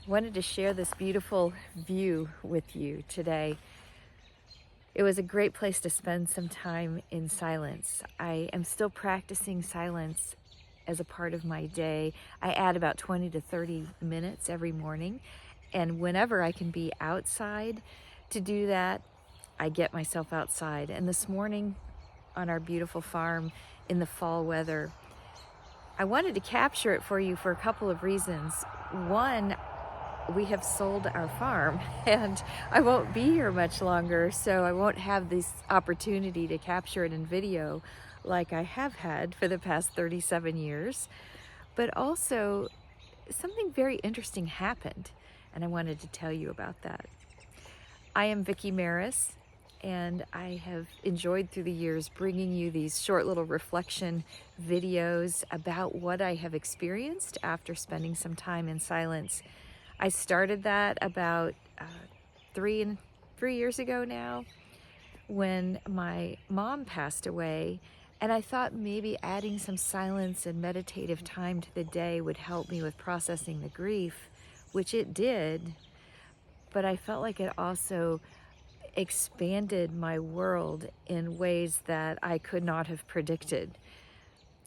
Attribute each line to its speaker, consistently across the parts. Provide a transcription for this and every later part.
Speaker 1: Wanted to share this beautiful view with you today. It was a great place to spend some time in silence. I am still practicing silence as a part of my day. I add about 20 to 30 minutes every morning, and whenever I can be outside to do that, I get myself outside. And this morning on our beautiful farm in the fall weather, I wanted to capture it for you for a couple of reasons. One, we have sold our farm and I won't be here much longer, so I won't have this opportunity to capture it in video like I have had for the past 37 years. But also, something very interesting happened, and I wanted to tell you about that. I am Vicki Maris, and I have enjoyed through the years bringing you these short little reflection videos about what I have experienced after spending some time in silence. I started that about 3 years ago now, when my mom passed away, and I thought maybe adding some silence and meditative time to the day would help me with processing the grief, which it did, but I felt like it also expanded my world in ways that I could not have predicted.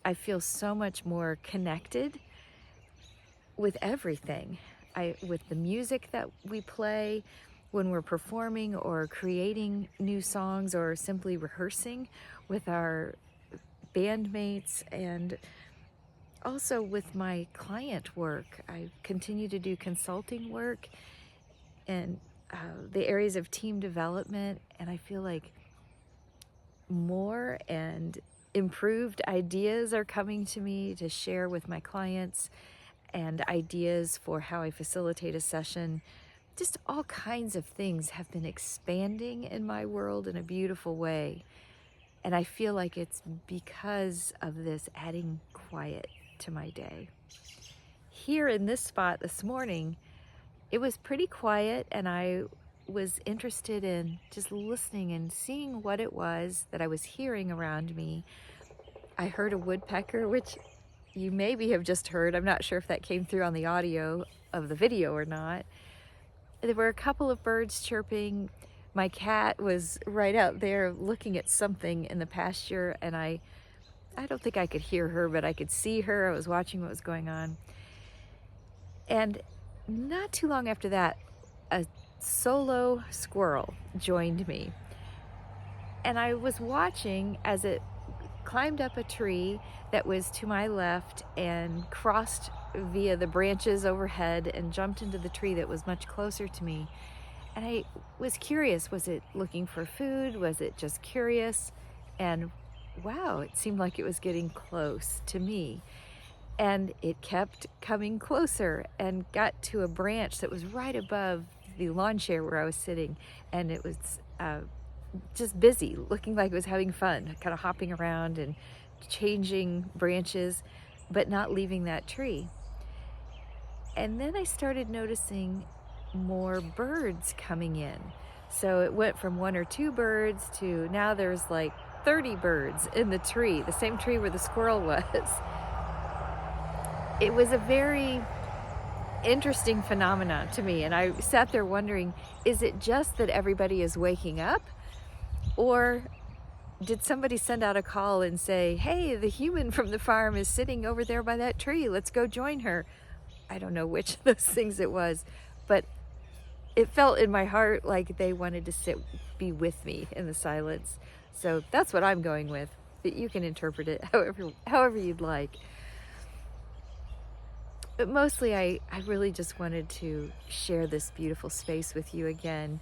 Speaker 1: I feel so much more connected with everything. With the music that we play when we're performing or creating new songs or simply rehearsing with our bandmates, and also with my client work. I continue to do consulting work and the areas of team development, and I feel like more and improved ideas are coming to me to share with my clients, and ideas for how I facilitate a session. Just all kinds of things have been expanding in my world in a beautiful way. And I feel like it's because of this adding quiet to my day. Here in this spot this morning, it was pretty quiet, and I was interested in just listening and seeing what it was that I was hearing around me. I heard a woodpecker, which you maybe have just heard. I'm not sure if that came through on the audio of the video or not. There were a couple of birds chirping. My cat was right out there looking at something in the pasture, and I don't think I could hear her, but I could see her. I was watching what was going on. And not too long after that, a solo squirrel joined me. And I was watching as it climbed up a tree that was to my left and crossed via the branches overhead and jumped into the tree that was much closer to me. And I was curious, was it looking for food? Was it just curious? And wow, it seemed like it was getting close to me. And it kept coming closer and got to a branch that was right above the lawn chair where I was sitting. And it was just busy, looking like it was having fun, kind of hopping around and changing branches, but not leaving that tree. And then I started noticing more birds coming in. So it went from 1 or 2 birds to now there's like 30 birds in the tree, the same tree where the squirrel was. It was a very interesting phenomenon to me, and I sat there wondering, is it just that everybody is waking up? Or did somebody send out a call and say, hey, the human from the farm is sitting over there by that tree, let's go join her? I don't know which of those things it was, but it felt in my heart like they wanted to be with me in the silence. So that's what I'm going with, but you can interpret it however you'd like. But mostly I really just wanted to share this beautiful space with you again.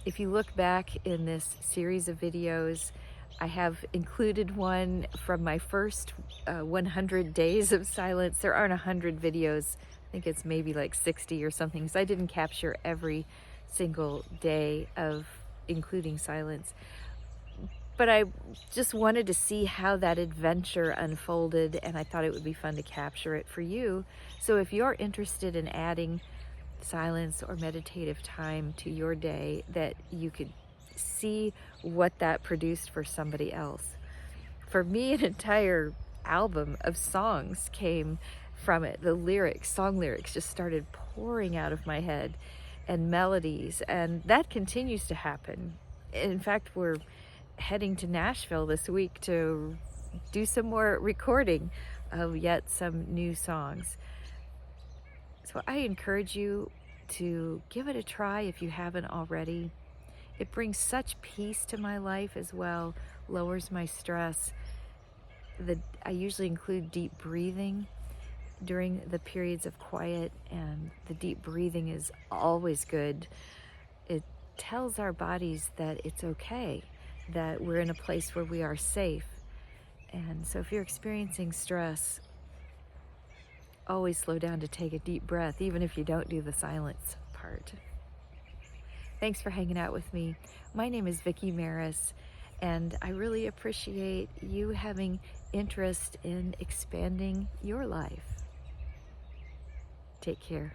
Speaker 1: If you look back in this series of videos, I have included one from my first 100 days of silence. There aren't 100 videos. I think it's maybe like 60 or something, because I didn't capture every single day of including silence. But I just wanted to see how that adventure unfolded, and I thought it would be fun to capture it for you. So if you're interested in adding silence or meditative time to your day, that you could see what that produced for somebody else. For me, an entire album of songs came from it. The lyrics, song lyrics, just started pouring out of my head, and melodies, and that continues to happen. In fact, we're heading to Nashville this week to do some more recording of yet some new songs. So I encourage you to give it a try if you haven't already. It brings such peace to my life as well, lowers my stress. I usually include deep breathing during the periods of quiet, and the deep breathing is always good. It tells our bodies that it's okay, that we're in a place where we are safe. And so if you're experiencing stress, always slow down to take a deep breath, even if you don't do the silence part. Thanks for hanging out with me. My name is Vicki Maris, and I really appreciate you having interest in expanding your life. Take care.